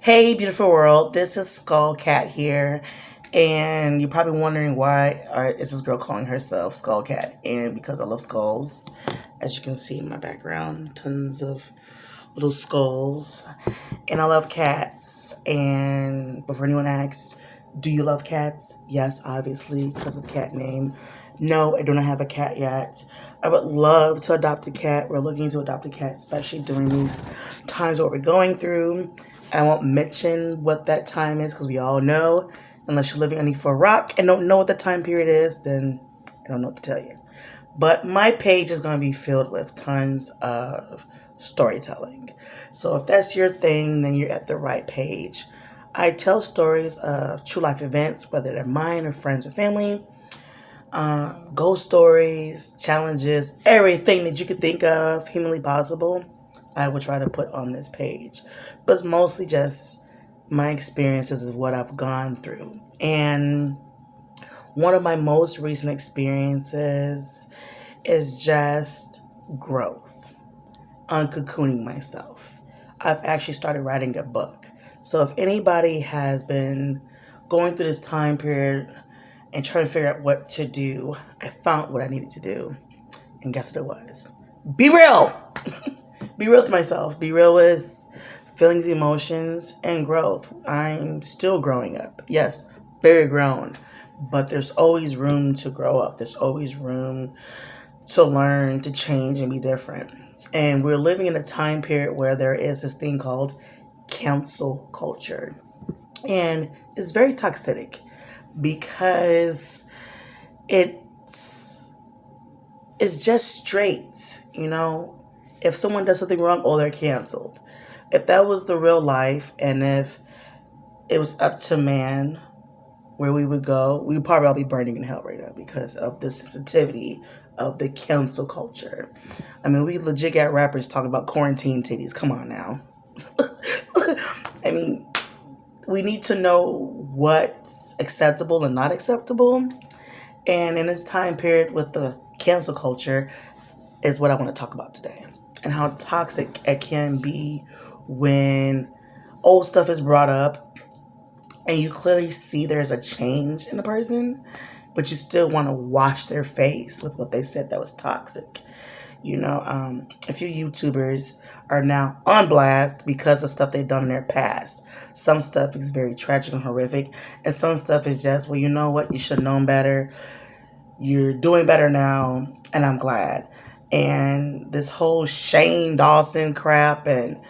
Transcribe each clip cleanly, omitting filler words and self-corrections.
Hey, beautiful world. This is Skull Cat here, and you're probably wondering why is this girl calling herself Skull Cat? And because I love skulls, as you can see in my background, tons of little skulls, and I love cats. And before anyone asks, do you love cats? Yes, obviously, because of cat name. No, I do not have a cat yet. I would love to adopt a cat. We're looking to adopt a cat, especially during these times what we're going through. I won't mention what that time is because we all know. Unless you're living underneath a rock and don't know what the time period is, then I don't know what to tell you. But my page is going to be filled with tons of storytelling. So if that's your thing, then you're at the right page. I tell stories of true life events, whether they're mine or friends or family, ghost stories, challenges, everything that you could think of humanly possible, I will try to put on this page. But it's mostly just my experiences of what I've gone through. And one of my most recent experiences is just growth, uncocooning myself. I've actually started writing a book. So if anybody has been going through this time period and trying to figure out what to do, I found what I needed to do. And guess what it was? Be real! Be real with myself. Be real with feelings, emotions, and growth. I'm still growing up. Yes, very grown. But there's always room to grow up. There's always room to learn, to change, and be different. And we're living in a time period where there is this thing called cancel culture. And it's very toxic because it's just straight, you know. If someone does something wrong, oh, they're canceled. If that was the real life, and if it was up to man where we would go, we would probably all be burning in hell right now because of the sensitivity of the cancel culture. I mean, we legit got rappers talking about quarantine titties. Come on now. I mean, we need to know what's acceptable and not acceptable. And in this time period with the cancel culture is what I want to talk about today. And how toxic it can be when old stuff is brought up and you clearly see there's a change in the person, but you still want to wash their face with what they said that was toxic. You know, a few YouTubers are now on blast because of stuff they've done in their past. Some stuff is very tragic and horrific, and some stuff is just, well, you know what? You should have known better. You're doing better now, and I'm glad. And this whole Shane Dawson crap, and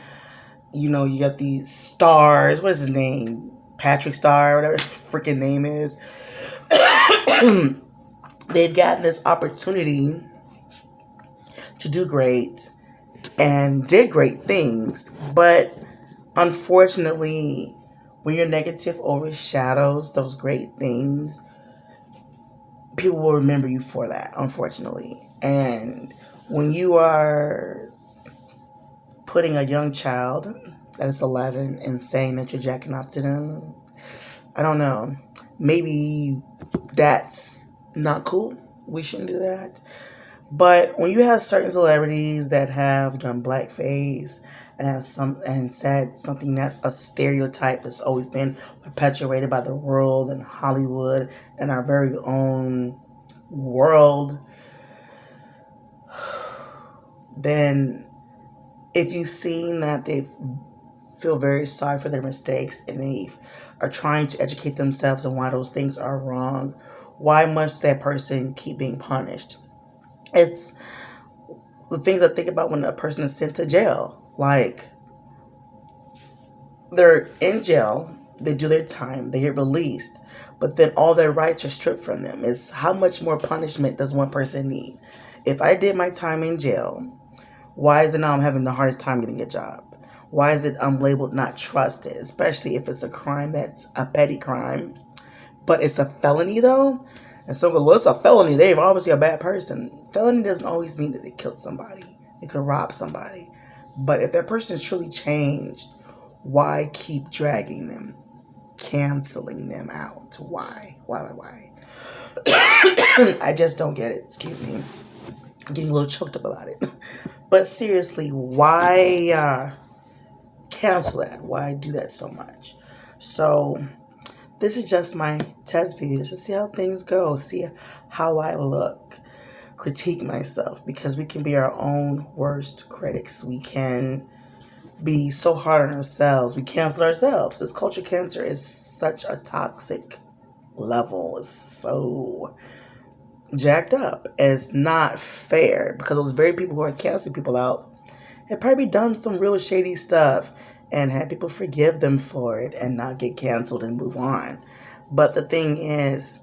you know, you got these stars. What is his name? Patrick Star, whatever his freaking name is. They've gotten this opportunity to do great and did great things, but unfortunately, when your negative overshadows those great things, people will remember you for that, unfortunately. And when you are putting a young child that is 11 and saying that you're jacking off to them, I don't know. Maybe that's not cool. We shouldn't do that. But when you have certain celebrities that have done blackface and have said something that's a stereotype that's always been perpetuated by the world and Hollywood and our very own world, then if you've seen that they feel very sorry for their mistakes and they are trying to educate themselves on why those things are wrong, why must that person keep being punished? It's the things I think about when a person is sent to jail. Like, they're in jail, they do their time, they get released, but then all their rights are stripped from them. It's how much more punishment does one person need? If I did my time in jail, why is it now I'm having the hardest time getting a job? Why is it I'm labeled not trusted, especially if it's a crime that's a petty crime, but it's a felony though? And so, well, it's a felony. They're obviously a bad person. Felony doesn't always mean that they killed somebody. They could have robbed somebody. But if that person is truly changed, why keep dragging them? Canceling them out. Why? Why? I just don't get it. Excuse me. I'm getting a little choked up about it. But seriously, why cancel that? Why do that so much? So this is just my test video just to see how things go, see how I look, critique myself, because we can be our own worst critics. We can be so hard on ourselves. We cancel ourselves. This culture cancer is such a toxic level. It's so jacked up. It's not fair because those very people who are canceling people out have probably done some real shady stuff and had people forgive them for it and not get canceled and move on. But the thing is,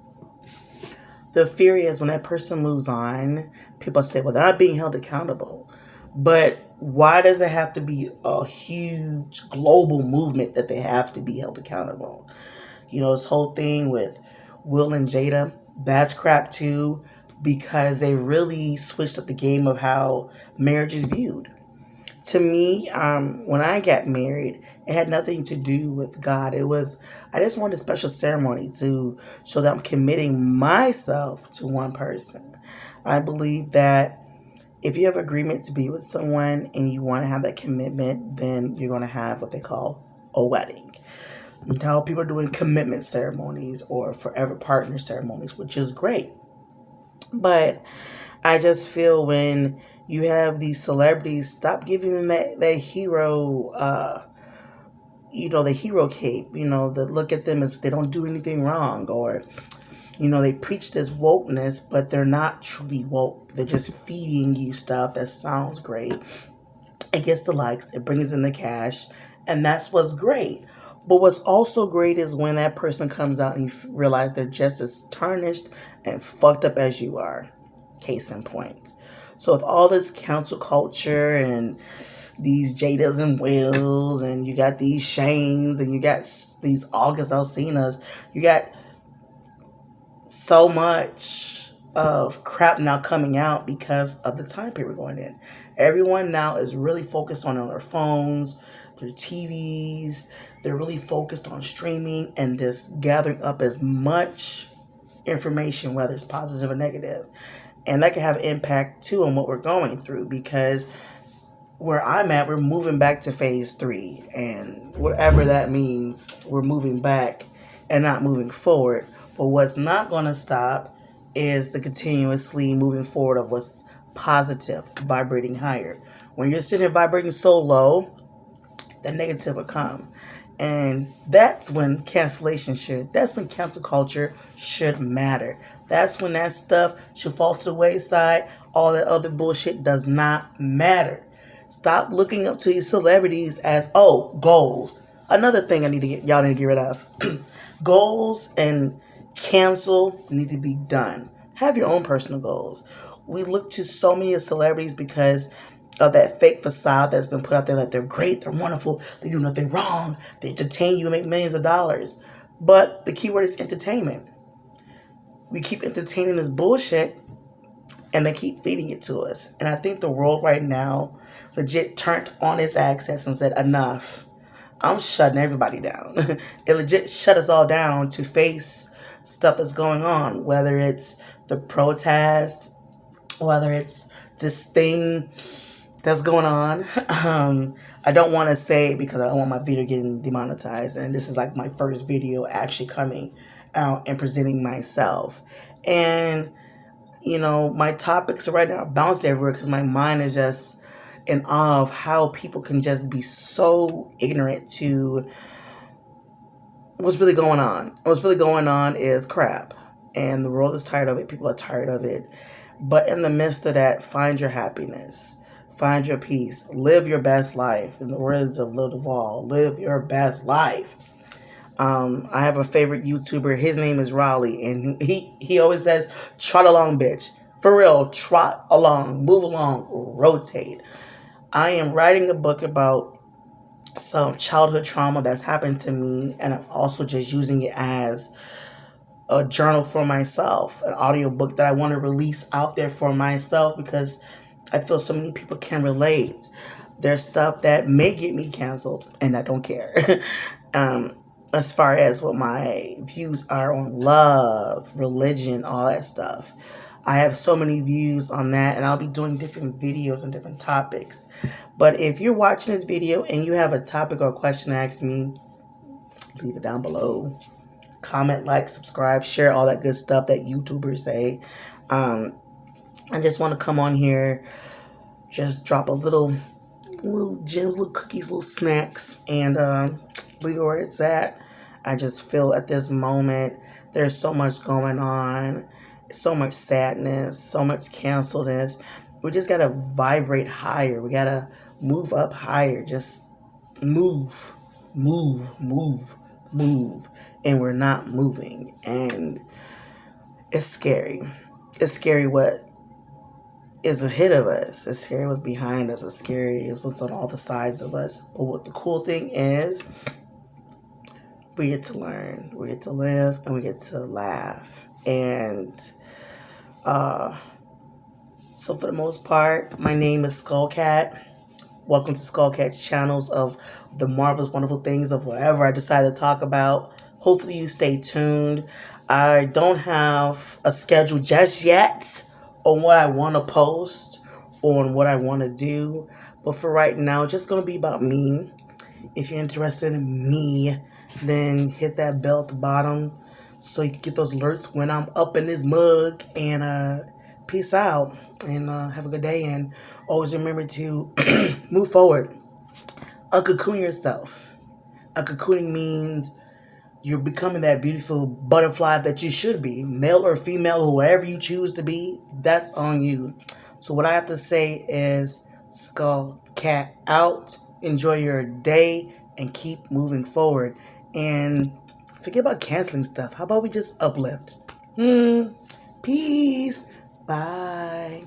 the fear is when that person moves on, people say, well, they're not being held accountable. But why does it have to be a huge global movement that they have to be held accountable? You know, this whole thing with Will and Jada, that's crap too, because they really switched up the game of how marriage is viewed. To me, when I got married, it had nothing to do with God. I just wanted a special ceremony to show that I'm committing myself to one person. I believe that if you have agreement to be with someone and you want to have that commitment, then you're going to have what they call a wedding. Now people are doing commitment ceremonies or forever partner ceremonies, which is great. But I just feel when you have these celebrities, stop giving them that hero, the hero cape, that look at them as they don't do anything wrong, or, they preach this wokeness, but they're not truly woke. They're just feeding you stuff that sounds great. It gets the likes, it brings in the cash, and that's what's great. But what's also great is when that person comes out and you realize they're just as tarnished and fucked up as you are. Case in point. So with all this cancel culture and these Jadas and Wills, and you got these Shanes, and you got these August Alsinas, you got so much of crap now coming out because of the time period we're going in. Everyone now is really focused on their phones, their TVs. They're really focused on streaming and just gathering up as much information, whether it's positive or negative. And that can have impact too on what we're going through, because where I'm at, we're moving back to phase 3, and whatever that means, we're moving back and not moving forward. But what's not going to stop is the continuously moving forward of what's positive, vibrating higher. When you're sitting vibrating so low, the negative will come. And that's when that's when cancel culture should matter. That's when that stuff should fall to the wayside. All that other bullshit does not matter. Stop looking up to these celebrities as, goals. Another thing y'all need to get rid of. Goals and cancel need to be done. Have your own personal goals. We look to so many of celebrities because of that fake facade that's been put out there that they're great, they're wonderful, they do nothing wrong, they entertain you and make millions of dollars. But the key word is entertainment. We keep entertaining this bullshit and they keep feeding it to us. And I think the world right now legit turned on its access and said, enough. I'm shutting everybody down. It legit shut us all down to face stuff that's going on, whether it's the protest, whether it's this thing that's going on. I don't want to say it because I don't want my video getting demonetized, and this is like my first video actually coming out and presenting myself. And my topics right now bounce everywhere because my mind is just in awe of how people can just be so ignorant to what's really going on. What's really going on is crap, and the world is tired of it. People are tired of it. But in the midst of that, find your happiness. Find your peace. Live your best life. In the words of Lil Duval, live your best life. I have a favorite YouTuber. His name is Raleigh, and he always says, trot along, bitch. For real, trot along, move along, rotate. I am writing a book about some childhood trauma that's happened to me, and I'm also just using it as a journal for myself, an audiobook that I want to release out there for myself because I feel so many people can relate. There's stuff that may get me canceled, and I don't care. As far as what my views are on love, religion, all that stuff. I have so many views on that, and I'll be doing different videos on different topics. But if you're watching this video and you have a topic or a question to ask me, leave it down below. Comment, like, subscribe, share, all that good stuff that YouTubers say. I just want to come on here, just drop a little gems, little cookies, little snacks, and leave it where it's at. I just feel at this moment there's so much going on, so much sadness, so much canceledness. We just gotta vibrate higher. We gotta move up higher. Just move, move, and we're not moving. And it's scary. It's scary what is ahead of us. It's scary what's behind us. It's scary is what's on all the sides of us. But what the cool thing is, we get to learn, we get to live, and we get to laugh. And so for the most part, my name is Skullcat. Welcome to Skullcat's channels of the marvelous, wonderful things of whatever I decide to talk about. Hopefully you stay tuned. I don't have a schedule just yet on what I want to post, on what I want to do. But for right now, it's just going to be about me. If you're interested in me, then hit that bell at the bottom so you can get those alerts when I'm up in this mug. And peace out, and have a good day. And always remember to move forward. Cocoon yourself. Cocooning means you're becoming that beautiful butterfly that you should be, male or female, whoever you choose to be. That's on you. So what I have to say is, Skull Cat out. Enjoy your day and keep moving forward. And forget about canceling stuff. How about we just uplift? Peace. Bye.